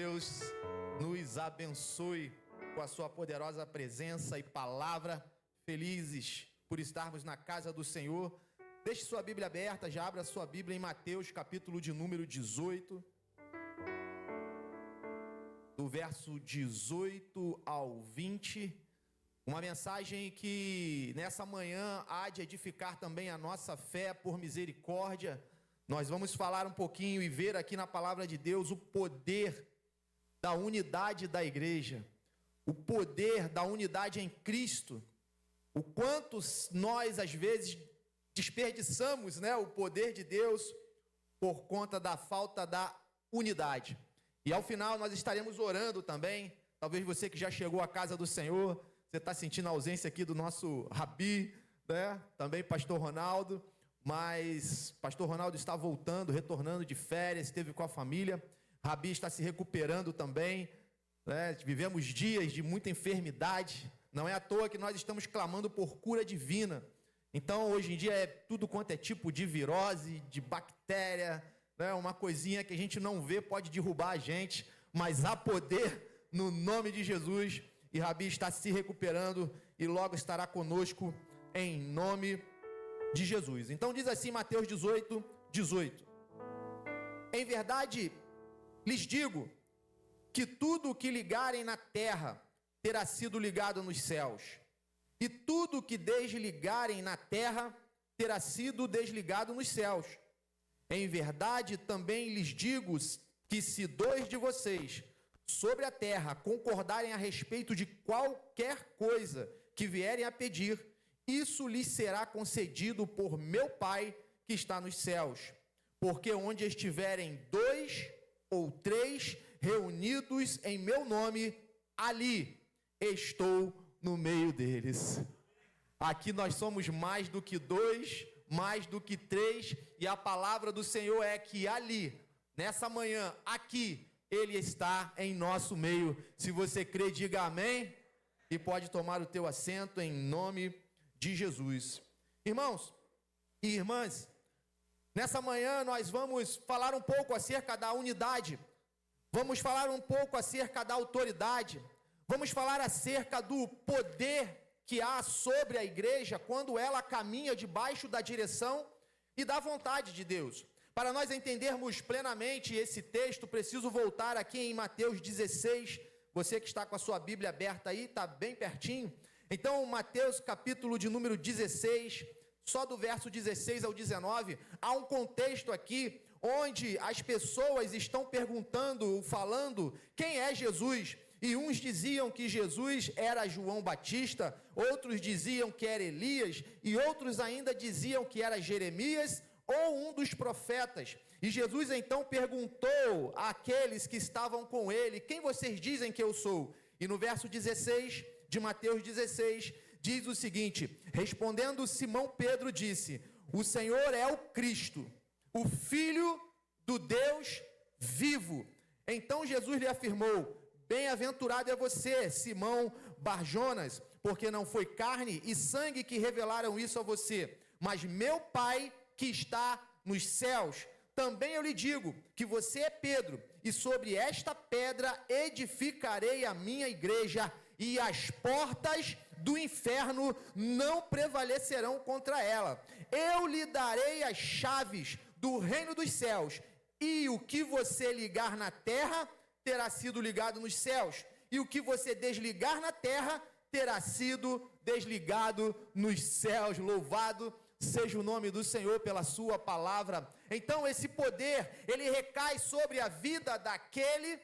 Deus nos abençoe com a sua poderosa presença e palavra. Felizes por estarmos na casa do Senhor. Deixe sua Bíblia aberta, já abra sua Bíblia em Mateus, capítulo de número 18. Do verso 18 ao 20. Uma mensagem que nessa manhã há de edificar também a nossa fé por misericórdia. Nós vamos falar um pouquinho e ver aqui na palavra de Deus o poder da unidade da igreja, o poder da unidade em Cristo, o quanto nós às vezes desperdiçamos, o poder de Deus por conta da falta da unidade. E ao final nós estaremos orando também. Talvez você que já chegou à casa do Senhor, você está sentindo a ausência aqui do nosso Rabi, também pastor Ronaldo, mas pastor Ronaldo está voltando, retornando de férias, esteve com a família. Rabi está se recuperando também, Vivemos dias de muita enfermidade, não é à toa que nós estamos clamando por cura divina. Então hoje em dia é tudo quanto é tipo de virose, de bactéria, uma coisinha que a gente não vê pode derrubar a gente, mas há poder no nome de Jesus. E Rabi está se recuperando e logo estará conosco em nome de Jesus. Então diz assim Mateus 18, 18. Em verdade lhes digo que tudo o que ligarem na terra terá sido ligado nos céus, e tudo o que desligarem na terra terá sido desligado nos céus. Em verdade também lhes digo que se dois de vocês sobre a terra concordarem a respeito de qualquer coisa que vierem a pedir, isso lhes será concedido por meu Pai que está nos céus. Porque onde estiverem 2 ou 3 reunidos em meu nome, ali estou no meio deles. Aqui nós somos mais do que 2, mais do que 3, e a palavra do Senhor é que ali, nessa manhã, aqui, Ele está em nosso meio. Se você crê, diga amém, e pode tomar o teu assento em nome de Jesus. Irmãos e irmãs, nessa manhã nós vamos falar um pouco acerca da unidade, vamos falar um pouco acerca da autoridade, vamos falar acerca do poder que há sobre a igreja quando ela caminha debaixo da direção e da vontade de Deus. Para nós entendermos plenamente esse texto, preciso voltar aqui em Mateus 16, você que está com a sua Bíblia aberta aí, está bem pertinho. Então Mateus capítulo de número 16, só do verso 16 ao 19, há um contexto aqui onde as pessoas estão perguntando, falando, quem é Jesus? E uns diziam que Jesus era João Batista, outros diziam que era Elias, e outros ainda diziam que era Jeremias ou um dos profetas. E Jesus então perguntou àqueles que estavam com ele, quem vocês dizem que eu sou? E no verso 16 de Mateus 16, diz o seguinte: respondendo Simão Pedro disse, o Senhor é o Cristo, o Filho do Deus vivo. Então Jesus lhe afirmou, bem-aventurado é você, Simão Barjonas, porque não foi carne e sangue que revelaram isso a você, mas meu Pai que está nos céus. Também eu lhe digo que você é Pedro, e sobre esta pedra edificarei a minha igreja, e as portas do inferno não prevalecerão contra ela. Eu lhe darei as chaves do reino dos céus, e o que você ligar na terra terá sido ligado nos céus, e o que você desligar na terra terá sido desligado nos céus. Louvado seja o nome do Senhor pela sua palavra. Então esse poder, ele recai sobre a vida daquele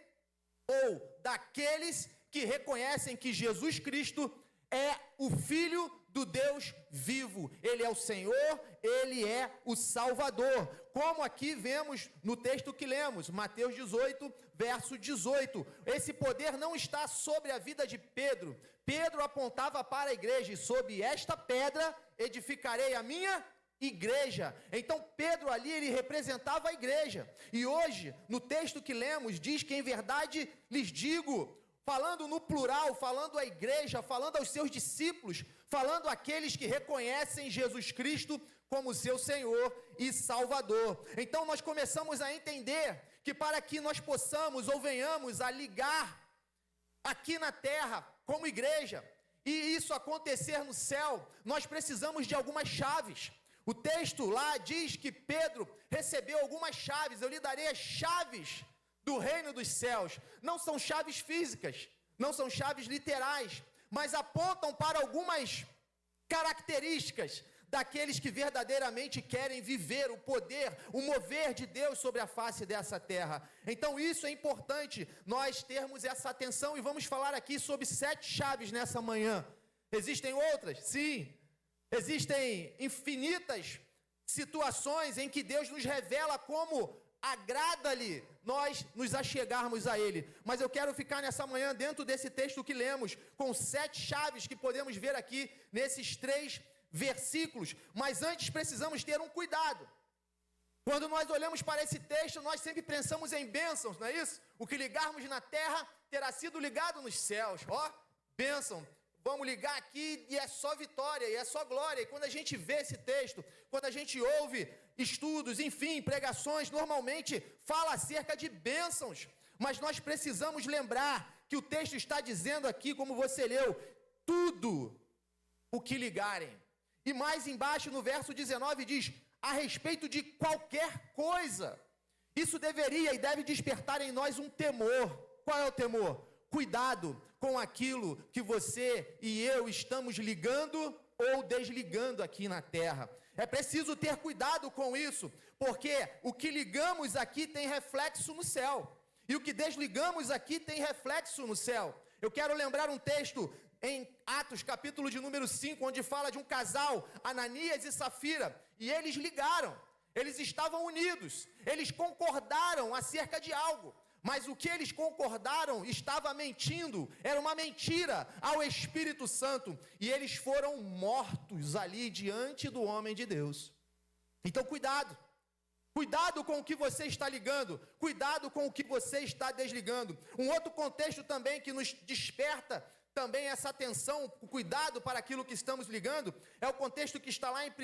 ou daqueles que reconhecem que Jesus Cristo é o Filho do Deus vivo. Ele é o Senhor, Ele é o Salvador. Como aqui vemos no texto que lemos, Mateus 18, verso 18. Esse poder não está sobre a vida de Pedro. Pedro apontava para a igreja, e sob esta pedra edificarei a minha igreja. Então Pedro ali, ele representava a igreja. E hoje, no texto que lemos, diz que em verdade lhes digo, falando no plural, falando à igreja, falando aos seus discípulos, falando àqueles que reconhecem Jesus Cristo como seu Senhor e Salvador. Então nós começamos a entender que para que nós possamos ou venhamos a ligar aqui na terra como igreja, e isso acontecer no céu, nós precisamos de algumas chaves. O texto lá diz que Pedro recebeu algumas chaves. Eu lhe darei as chaves do reino dos céus. Não são chaves físicas, não são chaves literais, mas apontam para algumas características daqueles que verdadeiramente querem viver o poder, o mover de Deus sobre a face dessa terra. Então isso é importante, nós termos essa atenção, e vamos falar aqui sobre 7 chaves nessa manhã. Existem outras? Sim. Existem infinitas situações em que Deus nos revela como agrada-lhe nós nos achegarmos a Ele. Mas eu quero ficar nessa manhã dentro desse texto que lemos, com 7 chaves que podemos ver aqui nesses 3 versículos. Mas antes precisamos ter um cuidado. Quando nós olhamos para esse texto, nós sempre pensamos em bênçãos, não é isso? O que ligarmos na terra terá sido ligado nos céus. Ó, bênção. Vamos ligar aqui e é só vitória, e é só glória. E quando a gente vê esse texto, quando a gente ouve estudos, enfim, pregações, normalmente fala acerca de bênçãos. Mas nós precisamos lembrar que o texto está dizendo aqui, como você leu, tudo o que ligarem. E mais embaixo no verso 19 diz, a respeito de qualquer coisa. Isso deveria e deve despertar em nós um temor. Qual é o temor? Cuidado com aquilo que você e eu estamos ligando ou desligando aqui na terra. É preciso ter cuidado com isso, porque o que ligamos aqui tem reflexo no céu, e o que desligamos aqui tem reflexo no céu. Eu quero lembrar um texto em Atos, capítulo de número 5, onde fala de um casal, Ananias e Safira, e eles ligaram, eles estavam unidos, eles concordaram acerca de algo. Mas o que eles concordaram estava mentindo, era uma mentira ao Espírito Santo, e eles foram mortos ali diante do homem de Deus. Então cuidado com o que você está ligando, cuidado com o que você está desligando. Um outro contexto também que nos desperta também essa atenção, o cuidado para aquilo que estamos ligando, é o contexto que está lá em 1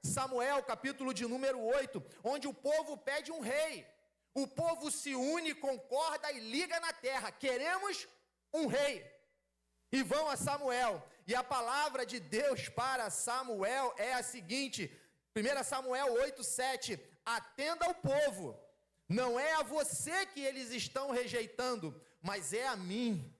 Samuel, capítulo de número 8, onde o povo pede um rei. O povo se une, concorda e liga na terra. Queremos um rei. E vão a Samuel. E a palavra de Deus para Samuel é a seguinte. 1 Samuel 8:7. Atenda ao povo. Não é a você que eles estão rejeitando, mas é a mim.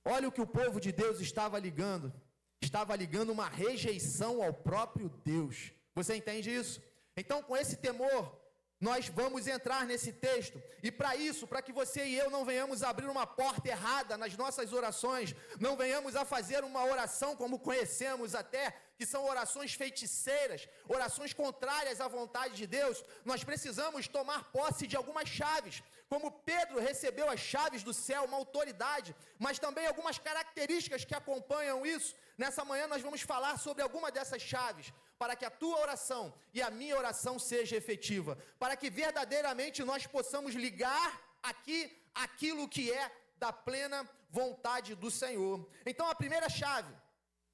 Olha o que o povo de Deus estava ligando. Estava ligando uma rejeição ao próprio Deus. Você entende isso? Então, com esse temor, nós vamos entrar nesse texto, e para isso, para que você e eu não venhamos abrir uma porta errada nas nossas orações, não venhamos a fazer uma oração como conhecemos até, que são orações feiticeiras, orações contrárias à vontade de Deus, nós precisamos tomar posse de algumas chaves, como Pedro recebeu as chaves do céu, uma autoridade, mas também algumas características que acompanham isso. Nessa manhã nós vamos falar sobre alguma dessas chaves, para que a tua oração e a minha oração seja efetiva, para que verdadeiramente nós possamos ligar aqui aquilo que é da plena vontade do Senhor. Então a primeira chave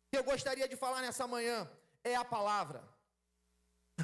que eu gostaria de falar nessa manhã é a palavra.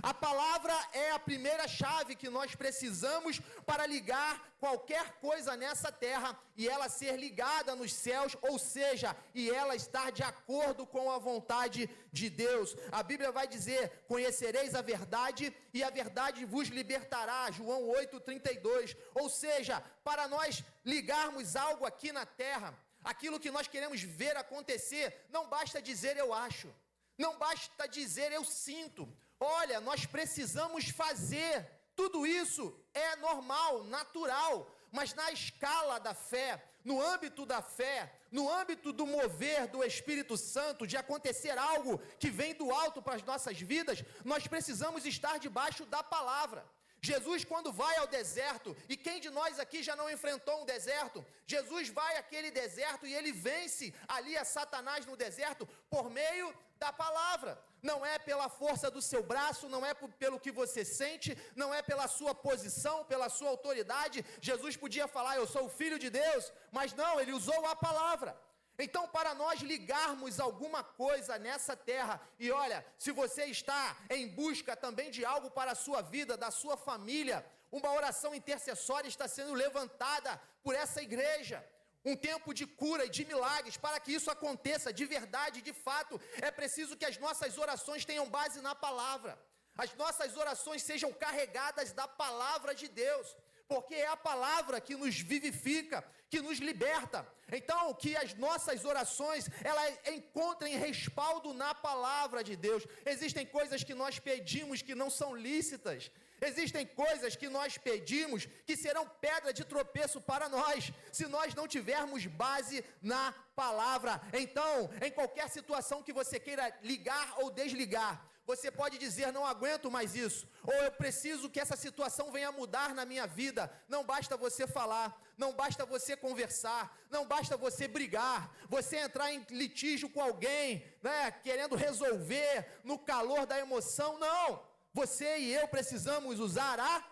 A palavra é a primeira chave que nós precisamos para ligar qualquer coisa nessa terra e ela ser ligada nos céus, ou seja, e ela estar de acordo com a vontade de Deus. A Bíblia vai dizer, conhecereis a verdade e a verdade vos libertará, João 8:32. Ou seja, para nós ligarmos algo aqui na terra, aquilo que nós queremos ver acontecer, não basta dizer eu acho, não basta dizer eu sinto. Olha, nós precisamos fazer. Tudo isso é normal, natural, mas na escala da fé, no âmbito da fé, no âmbito do mover do Espírito Santo, de acontecer algo que vem do alto para as nossas vidas, nós precisamos estar debaixo da palavra. Jesus, quando vai ao deserto, e quem de nós aqui já não enfrentou um deserto? Jesus vai àquele deserto e ele vence ali a Satanás no deserto por meio da palavra. Não é pela força do seu braço, não é pelo que você sente, não é pela sua posição, pela sua autoridade. Jesus podia falar, eu sou o Filho de Deus, mas não, ele usou a palavra. Então, para nós ligarmos alguma coisa nessa terra, e olha, se você está em busca também de algo para a sua vida, da sua família, uma oração intercessória está sendo levantada por essa igreja. Um tempo de cura e de milagres. Para que isso aconteça de verdade, de fato, é preciso que as nossas orações tenham base na palavra. As nossas orações sejam carregadas da palavra de Deus, porque é a palavra que nos vivifica, que nos liberta. Então, que as nossas orações, elas encontrem respaldo na palavra de Deus. Existem coisas que nós pedimos que não são lícitas. Existem coisas que nós pedimos que serão pedra de tropeço para nós, se nós não tivermos base na palavra. Então, em qualquer situação que você queira ligar ou desligar, você pode dizer: não aguento mais isso, ou eu preciso que essa situação venha mudar na minha vida. Não basta você falar, não basta você conversar, não basta você brigar, você entrar em litígio com alguém, né, querendo resolver no calor da emoção. Não, você e eu precisamos usar a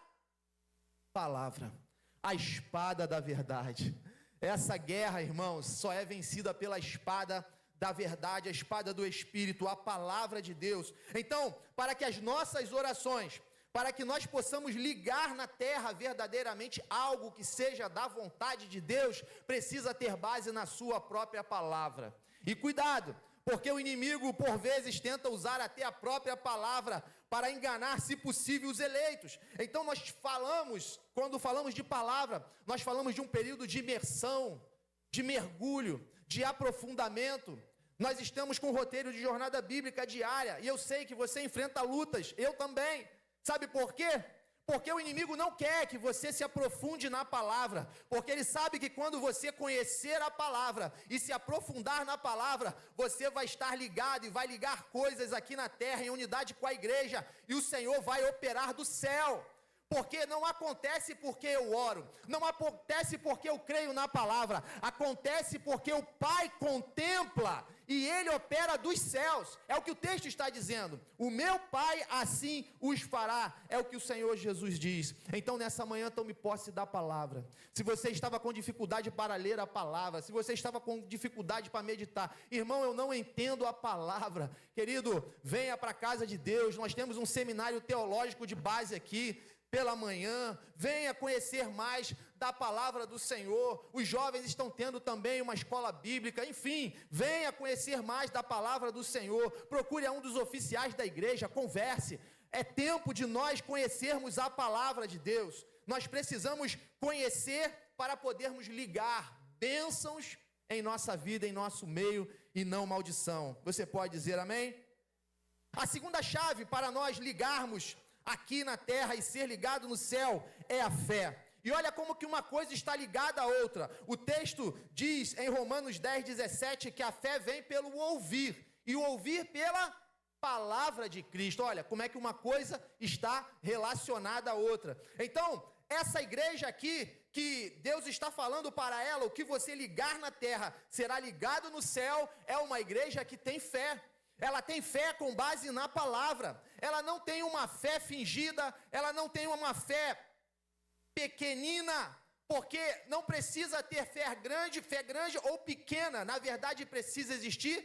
palavra, a espada da verdade. Essa guerra, irmãos, só é vencida pela espada da verdade, a espada do Espírito, a palavra de Deus. Então, para que as nossas orações, para que nós possamos ligar na terra verdadeiramente algo que seja da vontade de Deus, precisa ter base na sua própria palavra. E cuidado, porque o inimigo por vezes tenta usar até a própria palavra para enganar, se possível, os eleitos. Então nós falamos, quando falamos de palavra, nós falamos de um período de imersão, de mergulho, de aprofundamento. Nós estamos com um roteiro de jornada bíblica diária, e eu sei que você enfrenta lutas, eu também. Sabe por quê? Porque o inimigo não quer que você se aprofunde na palavra, porque ele sabe que quando você conhecer a palavra e se aprofundar na palavra, você vai estar ligado e vai ligar coisas aqui na terra em unidade com a igreja, e o Senhor vai operar do céu. Porque não acontece porque eu oro, não acontece porque eu creio na palavra, acontece porque o Pai contempla e Ele opera dos céus. É o que o texto está dizendo. O meu Pai assim os fará, é o que o Senhor Jesus diz. Então nessa manhã tome posse da palavra. Se você estava com dificuldade para ler a palavra, se você estava com dificuldade para meditar, irmão, eu não entendo a palavra, querido, venha para a casa de Deus. Nós temos um seminário teológico de base aqui pela manhã, venha conhecer mais da palavra do Senhor. Os jovens estão tendo também uma escola bíblica. Enfim, venha conhecer mais da palavra do Senhor. Procure a um dos oficiais da igreja, converse. É tempo de nós conhecermos a palavra de Deus. Nós precisamos conhecer para podermos ligar bênçãos em nossa vida, em nosso meio, e não maldição. Você pode dizer amém? A segunda chave para nós ligarmos aqui na terra e ser ligado no céu é a fé. E olha como que uma coisa está ligada à outra. O texto diz em Romanos 10:17 que a fé vem pelo ouvir, e o ouvir pela palavra de Cristo. Olha como é que uma coisa está relacionada à outra. Então, essa igreja aqui, que Deus está falando para ela, o que você ligar na terra será ligado no céu, é uma igreja que tem fé. Ela tem fé com base na palavra. Ela não tem uma fé fingida, ela não tem uma fé pequenina, porque não precisa ter fé grande ou pequena. Na verdade, precisa existir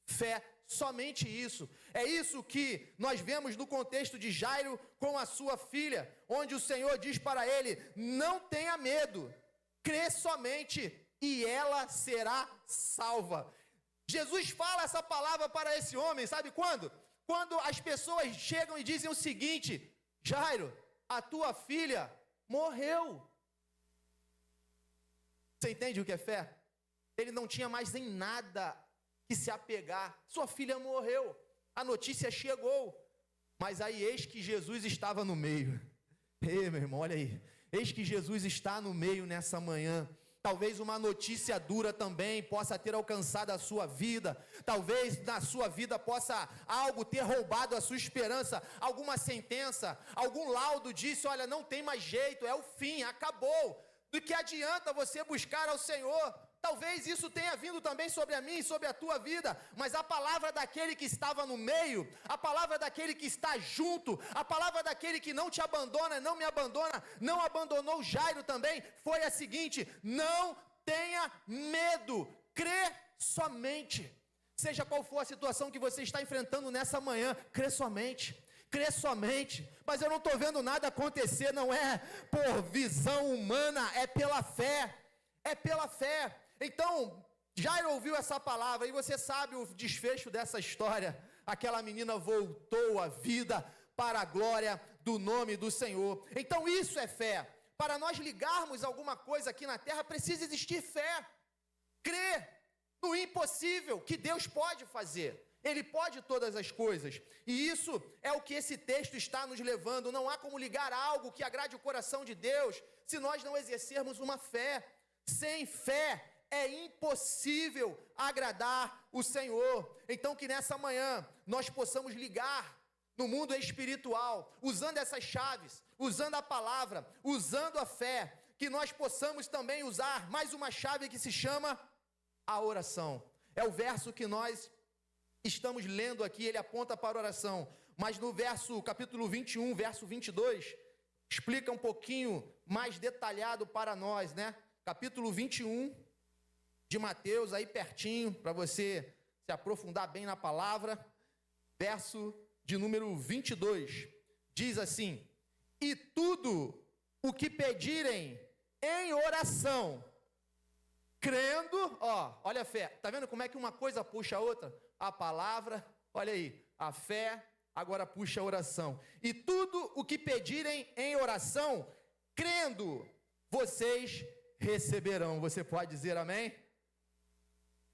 fé, somente isso. É isso que nós vemos no contexto de Jairo com a sua filha, onde o Senhor diz para ele: não tenha medo, crê somente e ela será salva. Jesus fala essa palavra para esse homem, sabe quando? Quando as pessoas chegam e dizem o seguinte: Jairo, a tua filha morreu. Você entende o que é fé? Ele não tinha mais em nada que se apegar. Sua filha morreu. A notícia chegou. Mas aí eis que Jesus estava no meio. Ei, meu irmão, olha aí. Eis que Jesus está no meio nessa manhã. Talvez uma notícia dura também possa ter alcançado a sua vida. Talvez na sua vida possa algo ter roubado a sua esperança. Alguma sentença, algum laudo disse: olha, não tem mais jeito, é o fim, acabou. Do que adianta você buscar ao Senhor? Talvez isso tenha vindo também sobre a mim e sobre a tua vida, mas a palavra daquele que estava no meio, a palavra daquele que está junto, a palavra daquele que não te abandona, não me abandona, não abandonou Jairo também, foi a seguinte: não tenha medo, crê somente. Seja qual for a situação que você está enfrentando nessa manhã, crê somente. crer somente, mas eu não estou vendo nada acontecer, não é por visão humana, é pela fé, Então, Jairo ouviu essa palavra, e você sabe o desfecho dessa história, aquela menina voltou à vida para a glória do nome do Senhor. Então isso é fé. Para nós ligarmos alguma coisa aqui na terra, precisa existir fé, crer no impossível, que Deus pode fazer. Ele pode todas as coisas, e isso é o que esse texto está nos levando. Não há como ligar algo que agrade o coração de Deus, se nós não exercermos uma fé. Sem fé é impossível agradar o Senhor. Então que nessa manhã nós possamos ligar no mundo espiritual, usando essas chaves, usando a palavra, usando a fé, que nós possamos também usar mais uma chave que se chama a oração. É o verso que nós estamos lendo aqui, ele aponta para a oração, mas no capítulo 21, verso 22, explica um pouquinho mais detalhado para nós, né? Capítulo 21 de Mateus, aí pertinho, para você se aprofundar bem na palavra, verso de número 22, diz assim: e tudo o que pedirem em oração, crendo, olha a fé, tá vendo como é que uma coisa puxa a outra? A palavra, olha aí, a fé, agora puxa a oração. E tudo o que pedirem em oração, crendo, vocês receberão. Você pode dizer amém?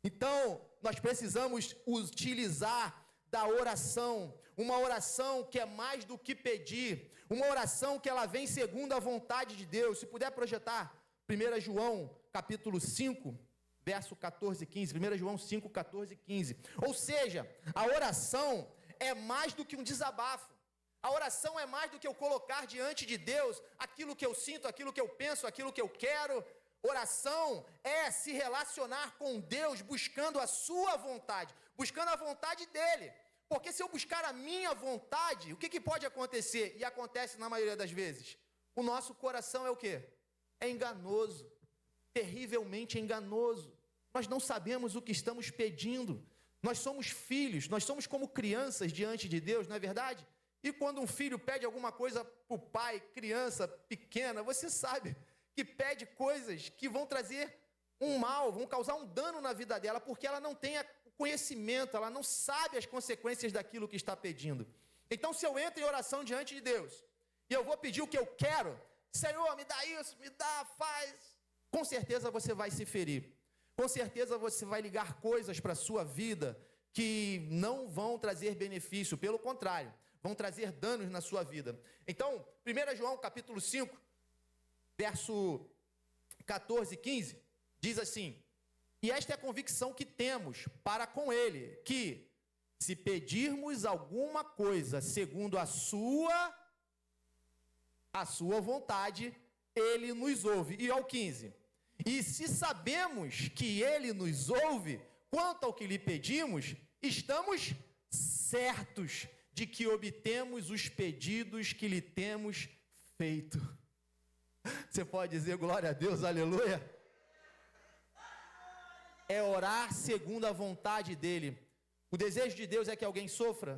Então, nós precisamos utilizar da oração, uma oração que é mais do que pedir, uma oração que ela vem segundo a vontade de Deus. Se puder projetar 1 João capítulo 5, verso 14 e 15, 1 João 5, 14 e 15. Ou seja, a oração é mais do que um desabafo. A oração é mais do que eu colocar diante de Deus aquilo que eu sinto, aquilo que eu penso, aquilo que eu quero. Oração é se relacionar com Deus buscando a sua vontade, buscando a vontade dEle. Porque se eu buscar a minha vontade, o que pode acontecer? E acontece na maioria das vezes. O nosso coração é o quê? É enganoso, terrivelmente enganoso. Nós não sabemos o que estamos pedindo. Nós somos filhos, nós somos como crianças diante de Deus, não é verdade? E quando um filho pede alguma coisa para o pai, criança pequena, você sabe que pede coisas que vão trazer um mal, vão causar um dano na vida dela, porque ela não tem conhecimento, ela não sabe as consequências daquilo que está pedindo. Então, se eu entro em oração diante de Deus, e eu vou pedir o que eu quero, Senhor, me dá isso, me dá, faz, com certeza você vai se ferir. Com certeza você vai ligar coisas para a sua vida que não vão trazer benefício, pelo contrário, vão trazer danos na sua vida. Então, 1 João capítulo 5, verso 14 e 15, diz assim: e esta é a convicção que temos para com Ele, que se pedirmos alguma coisa segundo a sua vontade, Ele nos ouve. E ao 15, e se sabemos que Ele nos ouve, quanto ao que lhe pedimos, estamos certos de que obtemos os pedidos que lhe temos feito. Você pode dizer glória a Deus, aleluia? É orar segundo a vontade dEle. O desejo de Deus é que alguém sofra.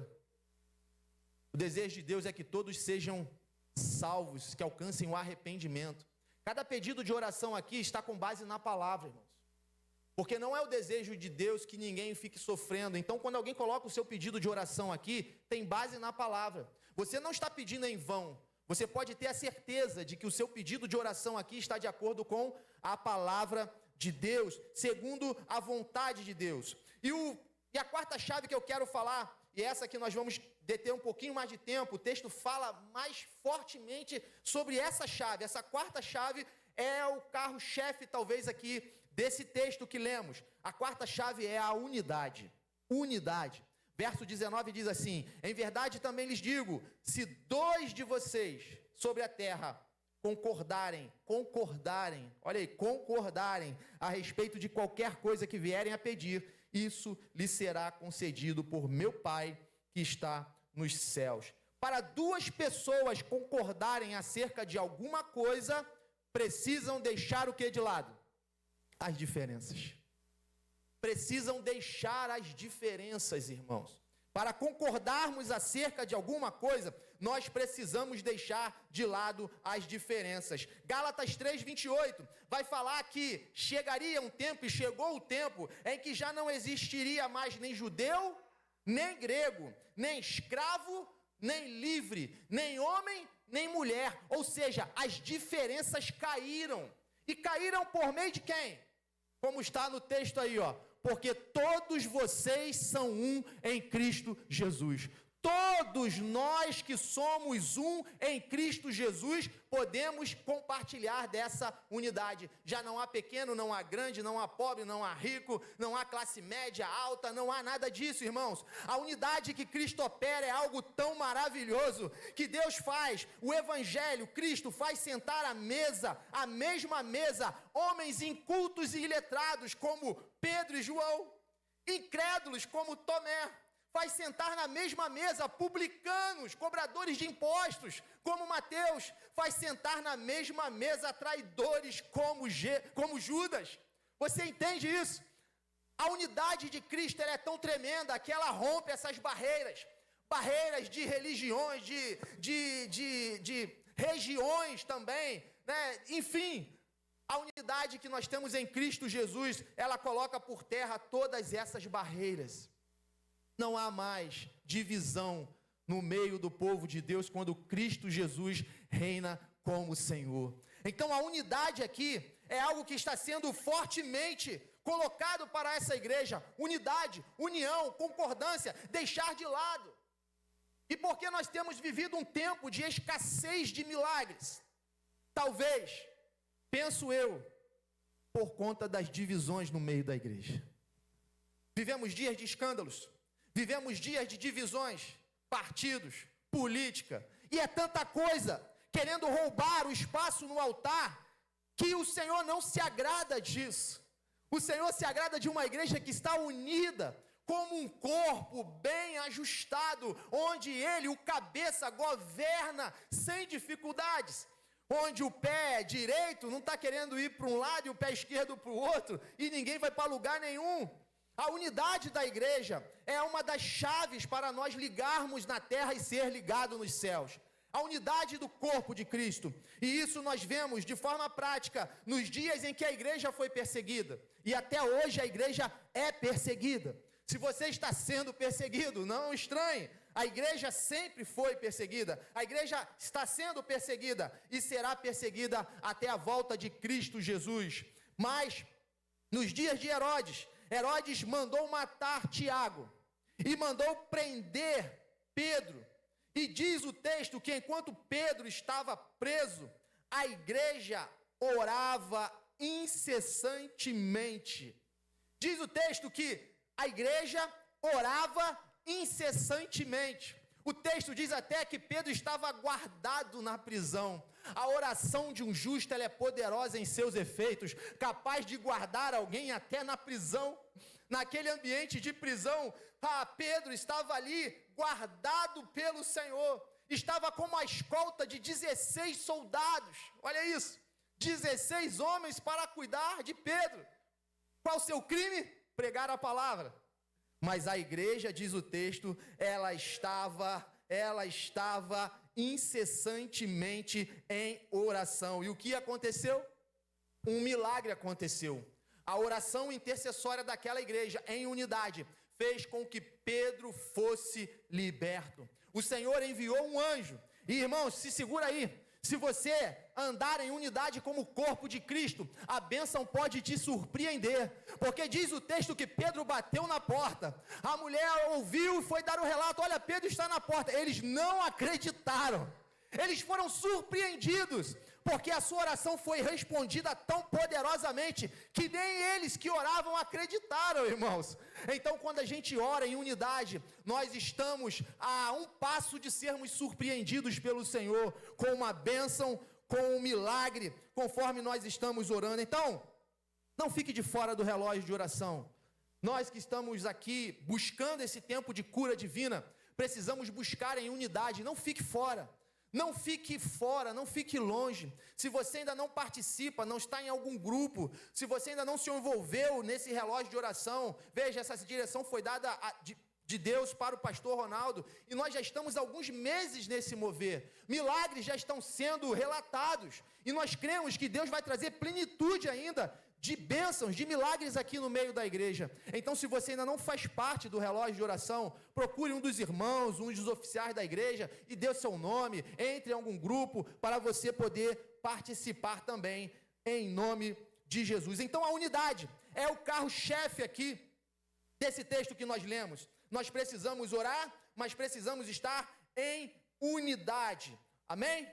O desejo de Deus é que todos sejam salvos, que alcancem o arrependimento. Cada pedido de oração aqui está com base na palavra, irmãos. Porque não é o desejo de Deus que ninguém fique sofrendo. Então, quando alguém coloca o seu pedido de oração aqui, tem base na palavra. Você não está pedindo em vão. Você pode ter a certeza de que o seu pedido de oração aqui está de acordo com a palavra de Deus, segundo a vontade de Deus. E a quarta chave que eu quero falar, e essa que nós vamos deter um pouquinho mais de tempo, o texto fala mais fortemente sobre essa chave. Essa quarta chave é o carro-chefe, talvez, aqui desse texto que lemos. A quarta chave é a unidade. Unidade. Verso 19 diz assim: em verdade também lhes digo, se 2 de vocês sobre a terra concordarem a respeito de qualquer coisa que vierem a pedir, isso lhe será concedido por meu Pai que está nos céus. Para 2 pessoas concordarem acerca de alguma coisa, precisam deixar o que de lado? As diferenças. Precisam deixar as diferenças, irmãos. para concordarmos acerca de alguma coisa, nós precisamos deixar de lado as diferenças. Gálatas 3:28 vai falar que chegaria um tempo, e chegou o tempo, em que já não existiria mais nem judeu, nem grego, nem escravo, nem livre, nem homem, nem mulher. Ou seja, as diferenças caíram. E caíram por meio de quem? Como está no texto aí, ó. Porque todos vocês são um em Cristo Jesus. Todos nós que somos um em Cristo Jesus, podemos compartilhar dessa unidade. Já não há pequeno, não há grande, não há pobre, não há rico, não há classe média, alta, não há nada disso, irmãos. A unidade que Cristo opera é algo tão maravilhoso, que Deus faz, o Evangelho, Cristo faz sentar à mesa, à mesma mesa, homens incultos e iletrados como Pedro e João, incrédulos como Tomé, faz sentar na mesma mesa publicanos, cobradores de impostos, como Mateus, faz sentar na mesma mesa traidores como Judas. Você entende isso? A unidade de Cristo ela é tão tremenda que ela rompe essas barreiras de religiões, de regiões também, né? Enfim, a unidade que nós temos em Cristo Jesus, ela coloca por terra todas essas barreiras. Não há mais divisão no meio do povo de Deus quando Cristo Jesus reina como Senhor. Então a unidade aqui é algo que está sendo fortemente colocado para essa igreja. Unidade, união, concordância, deixar de lado. E porque nós temos vivido um tempo de escassez de milagres, talvez, penso eu, por conta das divisões no meio da igreja. Vivemos dias de escândalos. Vivemos dias de divisões, partidos, política, e é tanta coisa querendo roubar o espaço no altar, que o Senhor não se agrada disso. O Senhor se agrada de uma igreja que está unida, como um corpo bem ajustado, onde Ele, o cabeça, governa sem dificuldades, onde o pé direito não está querendo ir para um lado e o pé esquerdo para o outro, e ninguém vai para lugar nenhum. A unidade da igreja é uma das chaves para nós ligarmos na terra e ser ligado nos céus. A unidade do corpo de Cristo. E isso nós vemos de forma prática nos dias em que a igreja foi perseguida. E até hoje a igreja é perseguida. Se você está sendo perseguido, não estranhe. A igreja sempre foi perseguida. A igreja está sendo perseguida e será perseguida até a volta de Cristo Jesus. Mas, nos dias de Herodes mandou matar Tiago e mandou prender Pedro. E diz o texto que enquanto Pedro estava preso, a igreja orava incessantemente. Diz o texto que a igreja orava incessantemente. O texto diz até que Pedro estava guardado na prisão. A oração de um justo ela é poderosa em seus efeitos, capaz de guardar alguém até na prisão. Naquele ambiente de prisão, Pedro estava ali guardado pelo Senhor. Estava como a escolta de 16 soldados. Olha isso, 16 homens para cuidar de Pedro. Qual o seu crime? Pregar a palavra. Mas a igreja, diz o texto, ela estava incessantemente em oração. E o que aconteceu? Um milagre aconteceu. A oração intercessória daquela igreja, em unidade, fez com que Pedro fosse liberto. O Senhor enviou um anjo. E, irmãos, se segura aí. Se você andar em unidade como o corpo de Cristo, a bênção pode te surpreender. Porque diz o texto que Pedro bateu na porta. A mulher ouviu e foi dar o relato. Olha, Pedro está na porta. Eles não acreditaram. Eles foram surpreendidos. Porque a sua oração foi respondida tão poderosamente que nem eles que oravam acreditaram, irmãos. Então, quando a gente ora em unidade, nós estamos a um passo de sermos surpreendidos pelo Senhor com uma bênção, com um milagre, conforme nós estamos orando. Então, não fique de fora do relógio de oração. Nós que estamos aqui buscando esse tempo de cura divina, precisamos buscar em unidade, não fique fora. Não fique fora, não fique longe. Se você ainda não participa, não está em algum grupo, se você ainda não se envolveu nesse relógio de oração, veja, essa direção foi dada de Deus para o pastor Ronaldo, e nós já estamos há alguns meses nesse mover. Milagres já estão sendo relatados, e nós cremos que Deus vai trazer plenitude ainda de bênçãos, de milagres aqui no meio da igreja. Então, se você ainda não faz parte do relógio de oração, procure um dos irmãos, um dos oficiais da igreja, e dê o seu nome, entre em algum grupo, para você poder participar também, em nome de Jesus. Então, a unidade é o carro-chefe aqui desse texto que nós lemos. Nós precisamos orar, mas precisamos estar em unidade. Amém?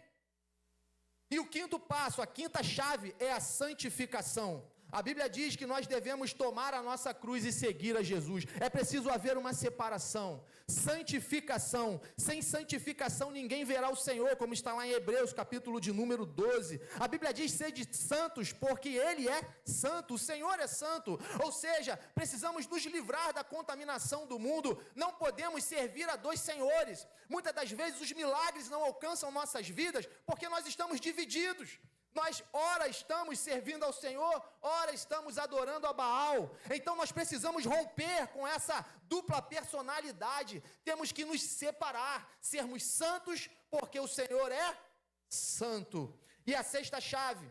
E o quinto passo, a quinta chave é a santificação. A Bíblia diz que nós devemos tomar a nossa cruz e seguir a Jesus. É preciso haver uma separação, santificação. Sem santificação ninguém verá o Senhor, como está lá em Hebreus, capítulo de número 12. A Bíblia diz: sede santos, porque Ele é santo, o Senhor é santo. Ou seja, precisamos nos livrar da contaminação do mundo. Não podemos servir a dois senhores. Muitas das vezes os milagres não alcançam nossas vidas, porque nós estamos divididos. Nós, ora, estamos servindo ao Senhor, ora, estamos adorando a Baal. Então, nós precisamos romper com essa dupla personalidade. Temos que nos separar, sermos santos, porque o Senhor é santo. E a sexta chave,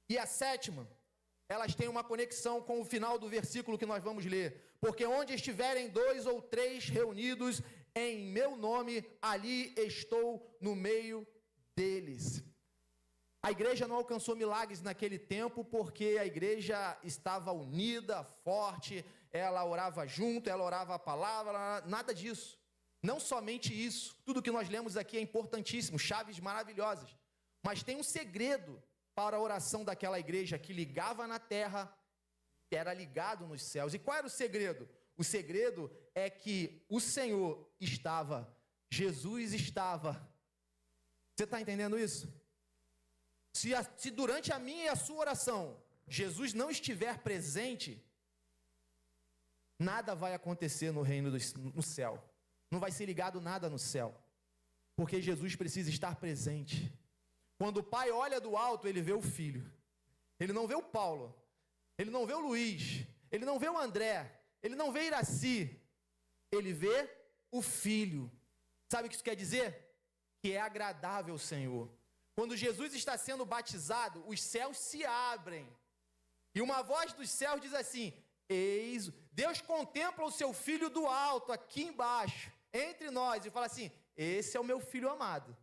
e a sétima, elas têm uma conexão com o final do versículo que nós vamos ler. Porque onde estiverem 2 ou 3 reunidos em meu nome, ali estou no meio deles. A igreja não alcançou milagres naquele tempo porque a igreja estava unida, forte, ela orava junto, ela orava a palavra, nada disso. Não somente isso, tudo que nós lemos aqui é importantíssimo, chaves maravilhosas. Mas tem um segredo para a oração daquela igreja que ligava na terra, era ligado nos céus. E qual era o segredo? O segredo é que o Senhor estava, Jesus estava. Você está entendendo isso? Se durante a minha e a sua oração, Jesus não estiver presente, nada vai acontecer no reino no céu. Não vai ser ligado nada no céu. Porque Jesus precisa estar presente. Quando o pai olha do alto, ele vê o filho. Ele não vê o Paulo. Ele não vê o Luiz. Ele não vê o André. Ele não vê Iraci. Ele vê o filho. Sabe o que isso quer dizer? Que é agradável ao Senhor. Quando Jesus está sendo batizado, os céus se abrem. E uma voz dos céus diz assim: eis, Deus contempla o seu filho do alto, aqui embaixo, entre nós, e fala assim: esse é o meu filho amado,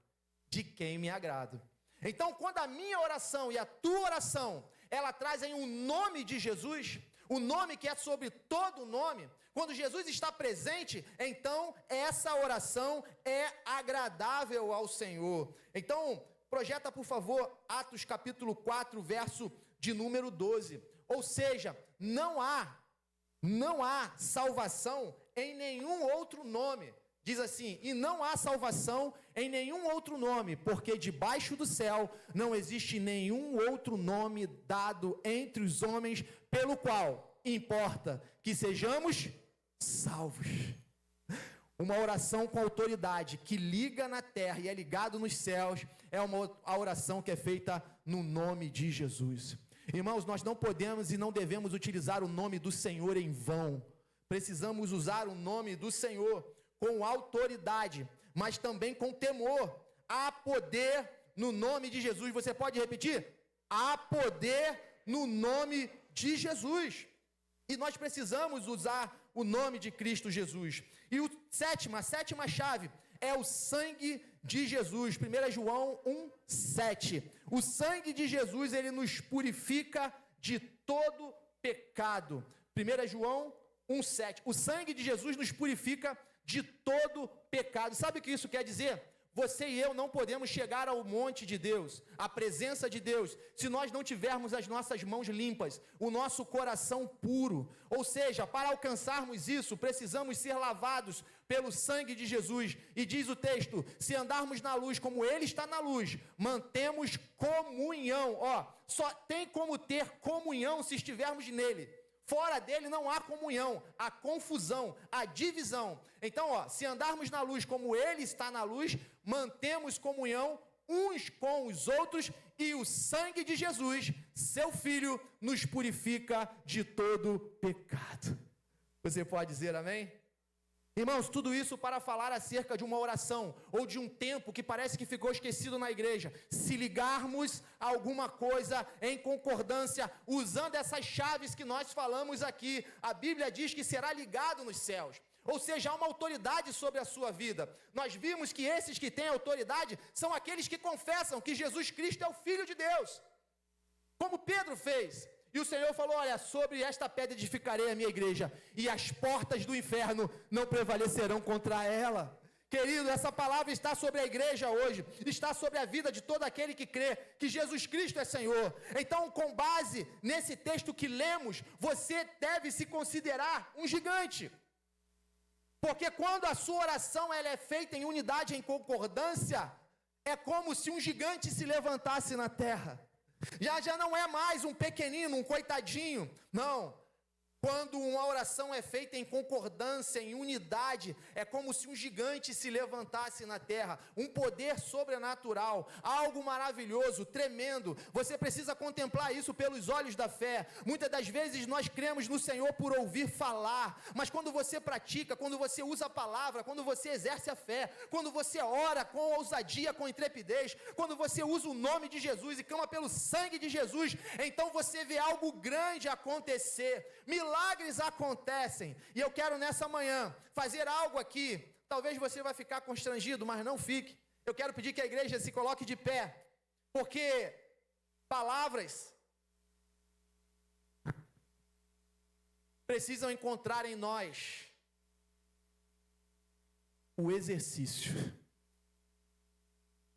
de quem me agrado. Então, quando a minha oração e a tua oração, ela trazem o nome de Jesus, o nome que é sobre todo nome, quando Jesus está presente, então essa oração é agradável ao Senhor. Então, projeta, por favor, Atos capítulo 4, verso de número 12. Ou seja, não há salvação em nenhum outro nome. Diz assim: e não há salvação em nenhum outro nome, porque debaixo do céu não existe nenhum outro nome dado entre os homens, pelo qual importa que sejamos salvos. Uma oração com autoridade, que liga na terra e é ligado nos céus, é a oração que é feita no nome de Jesus. Irmãos, nós não podemos e não devemos utilizar o nome do Senhor em vão. Precisamos usar o nome do Senhor com autoridade, mas também com temor. Há poder no nome de Jesus. Você pode repetir? Há poder no nome de Jesus. E nós precisamos usar o nome de Cristo Jesus. E a sétima chave é o sangue de Jesus. 1 João 1,7. O sangue de Jesus, ele nos purifica de todo pecado. 1 João 1,7. O sangue de Jesus nos purifica de todo pecado. Sabe o que isso quer dizer? Você e eu não podemos chegar ao monte de Deus, à presença de Deus, se nós não tivermos as nossas mãos limpas, o nosso coração puro. Ou seja, para alcançarmos isso, precisamos ser lavados pelo sangue de Jesus. E diz o texto: se andarmos na luz como Ele está na luz, mantemos comunhão. Só tem como ter comunhão se estivermos nele. Fora dele não há comunhão, há confusão, há divisão. Então, se andarmos na luz como ele está na luz, mantemos comunhão uns com os outros, e o sangue de Jesus, seu Filho, nos purifica de todo pecado. Você pode dizer amém? Irmãos, tudo isso para falar acerca de uma oração ou de um tempo que parece que ficou esquecido na igreja. Se ligarmos a alguma coisa em concordância, usando essas chaves que nós falamos aqui, a Bíblia diz que será ligado nos céus. Ou seja, há uma autoridade sobre a sua vida. Nós vimos que esses que têm autoridade são aqueles que confessam que Jesus Cristo é o Filho de Deus. Como Pedro fez. E o Senhor falou, olha, sobre esta pedra edificarei a minha igreja, e as portas do inferno não prevalecerão contra ela. Querido, essa palavra está sobre a igreja hoje, está sobre a vida de todo aquele que crê que Jesus Cristo é Senhor. Então, com base nesse texto que lemos, você deve se considerar um gigante. Porque quando a sua oração ela é feita em unidade, em concordância, é como se um gigante se levantasse na terra. Já não é mais um pequenino, um coitadinho, não. Quando uma oração é feita em concordância, em unidade, é como se um gigante se levantasse na terra, um poder sobrenatural, algo maravilhoso, tremendo. Você precisa contemplar isso pelos olhos da fé. Muitas das vezes nós cremos no Senhor por ouvir falar, mas quando você pratica, quando você usa a palavra, quando você exerce a fé, quando você ora com ousadia, com intrepidez, quando você usa o nome de Jesus e clama pelo sangue de Jesus, então você vê algo grande acontecer. Milagres acontecem, e eu quero nessa manhã fazer algo aqui. Talvez você vai ficar constrangido, mas não fique. Eu quero pedir que a igreja se coloque de pé, porque palavras precisam encontrar em nós o exercício.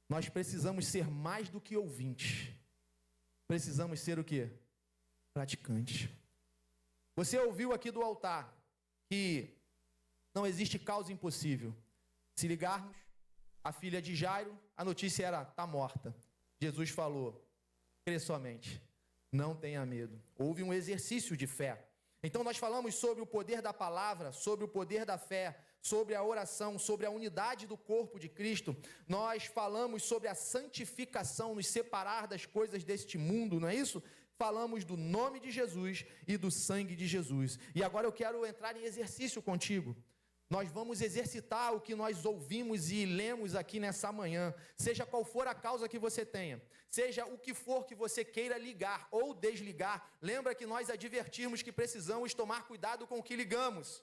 Nós precisamos ser mais do que ouvintes. Precisamos ser o quê? Praticantes. Você ouviu aqui do altar que não existe causa impossível. Se ligarmos, a filha de Jairo, a notícia era, está morta. Jesus falou, crê somente, não tenha medo. Houve um exercício de fé. Então nós falamos sobre o poder da palavra, sobre o poder da fé, sobre a oração, sobre a unidade do corpo de Cristo. Nós falamos sobre a santificação, nos separar das coisas deste mundo, não é isso? Falamos do nome de Jesus e do sangue de Jesus. E agora eu quero entrar em exercício contigo. Nós vamos exercitar o que nós ouvimos e lemos aqui nessa manhã. Seja qual for a causa que você tenha, seja o que for que você queira ligar ou desligar, lembra que nós advertimos que precisamos tomar cuidado com o que ligamos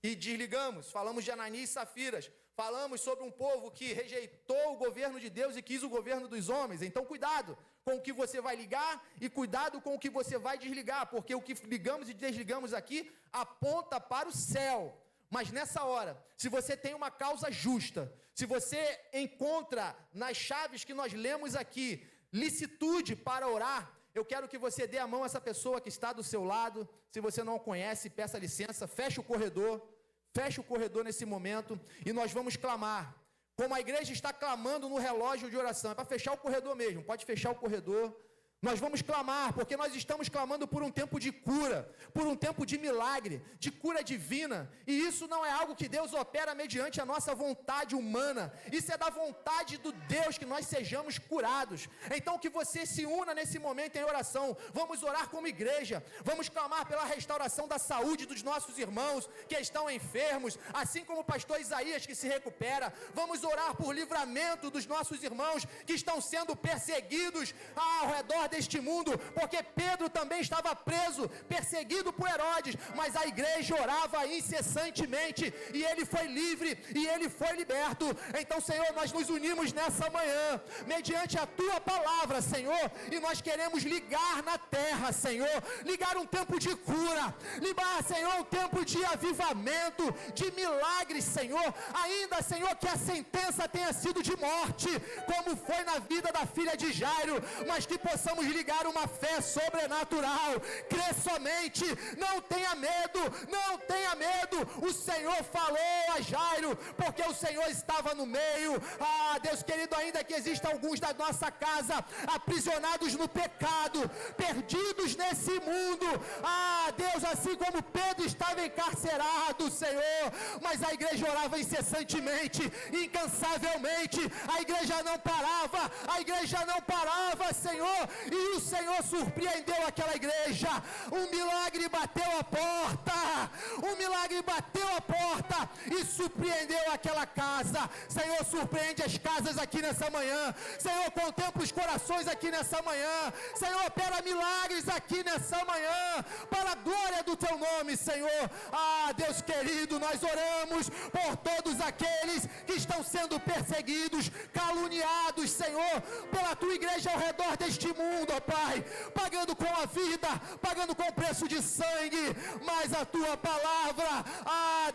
e desligamos. Falamos de Ananias e Safiras. Falamos sobre um povo que rejeitou o governo de Deus e quis o governo dos homens. Então, cuidado com o que você vai ligar e cuidado com o que você vai desligar, porque o que ligamos e desligamos aqui aponta para o céu. Mas nessa hora, se você tem uma causa justa, se você encontra nas chaves que nós lemos aqui, licitude para orar, eu quero que você dê a mão a essa pessoa que está do seu lado. Se você não conhece, peça licença, feche o corredor nesse momento e nós vamos clamar. Como a igreja está clamando no relógio de oração, é para fechar o corredor mesmo, pode fechar o corredor. Nós vamos clamar, porque nós estamos clamando por um tempo de cura, por um tempo de milagre, de cura divina. E isso não é algo que Deus opera mediante a nossa vontade humana. Isso é da vontade do Deus que nós sejamos curados. Então que você se una nesse momento em oração. Vamos orar como igreja. Vamos clamar pela restauração da saúde dos nossos irmãos que estão enfermos, assim como o pastor Isaías que se recupera. Vamos orar por livramento dos nossos irmãos que estão sendo perseguidos ao redor deste mundo, porque Pedro também estava preso, perseguido por Herodes, mas a igreja orava incessantemente, e ele foi livre, e ele foi liberto. Então, Senhor, nós nos unimos nessa manhã, mediante a Tua palavra, Senhor, e nós queremos ligar na terra, Senhor, ligar um tempo de cura, ligar, Senhor, um tempo de avivamento, de milagres, Senhor, ainda, Senhor, que a sentença tenha sido de morte, como foi na vida da filha de Jairo, mas que possamos ligar uma fé sobrenatural. Crê somente, não tenha medo, não tenha medo. O Senhor falou a Jairo, porque o Senhor estava no meio. Deus querido, ainda que existam alguns da nossa casa aprisionados no pecado, perdidos nesse mundo, Deus, assim como Pedro estava encarcerado, Senhor, mas a igreja orava incessantemente, incansavelmente, a igreja não parava, Senhor, e o Senhor surpreendeu aquela igreja. Um milagre bateu a porta, um milagre bateu a porta e surpreendeu aquela casa. Senhor, surpreende as casas aqui nessa manhã. Senhor, contempla os corações aqui nessa manhã. Senhor, opera milagres aqui nessa manhã, para a glória do teu nome, Senhor. Deus querido, nós oramos por todos aqueles que estão sendo perseguidos, caluniados, Senhor, pela tua igreja ao redor deste mundo, ó Pai, pagando com a vida, pagando com o preço de sangue, mas a tua palavra,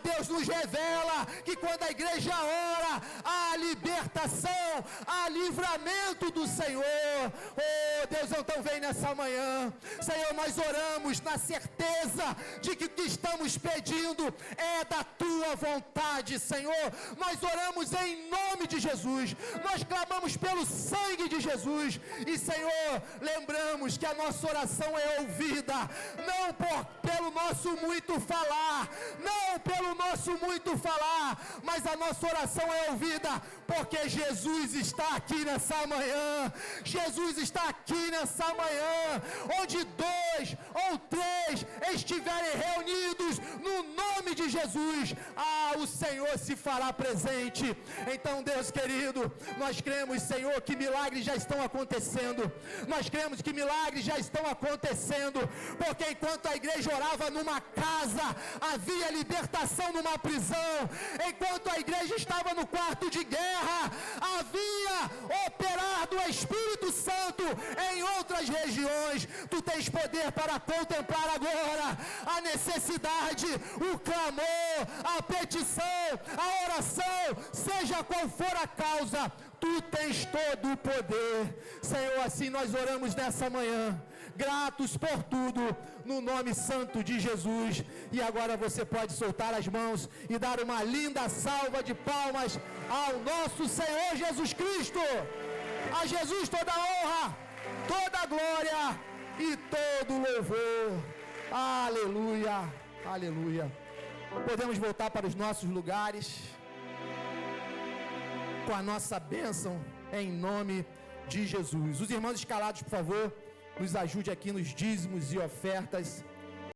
Deus, nos revela que quando a igreja ora, há libertação, há livramento do Senhor. Oh Deus, então vem nessa manhã, Senhor, nós oramos na certeza de que o que estamos pedindo é da tua vontade, Senhor. Nós oramos em nome de Jesus, nós clamamos pelo sangue de Jesus, e Senhor, lembramos que a nossa oração é ouvida, não pelo nosso muito falar, não pelo nosso muito falar, mas a nossa oração é ouvida, porque Jesus está aqui nessa manhã. Jesus está aqui nessa manhã, onde 2 ou 3 estiverem reunidos no nome de Jesus, o Senhor se fará presente. Então, Deus querido, nós cremos, Senhor, que milagres já estão acontecendo. Nós cremos que milagres já estão acontecendo, porque enquanto a igreja orava numa casa, havia libertação numa prisão. Enquanto a igreja estava no quarto de guerra, havia operar do Espírito Santo em outras regiões. Tu tens poder para contemplar agora a necessidade, o clamor, a petição, a oração, seja qual for a causa, tu tens todo o poder. Senhor, assim nós oramos nessa manhã, gratos por tudo, no nome santo de Jesus. E agora você pode soltar as mãos e dar uma linda salva de palmas ao nosso Senhor Jesus Cristo. A Jesus toda a honra, toda a glória e todo o louvor. Aleluia, aleluia. Podemos voltar para os nossos lugares com a nossa bênção em nome de Jesus. Os irmãos escalados, por favor, nos ajude aqui nos dízimos e ofertas.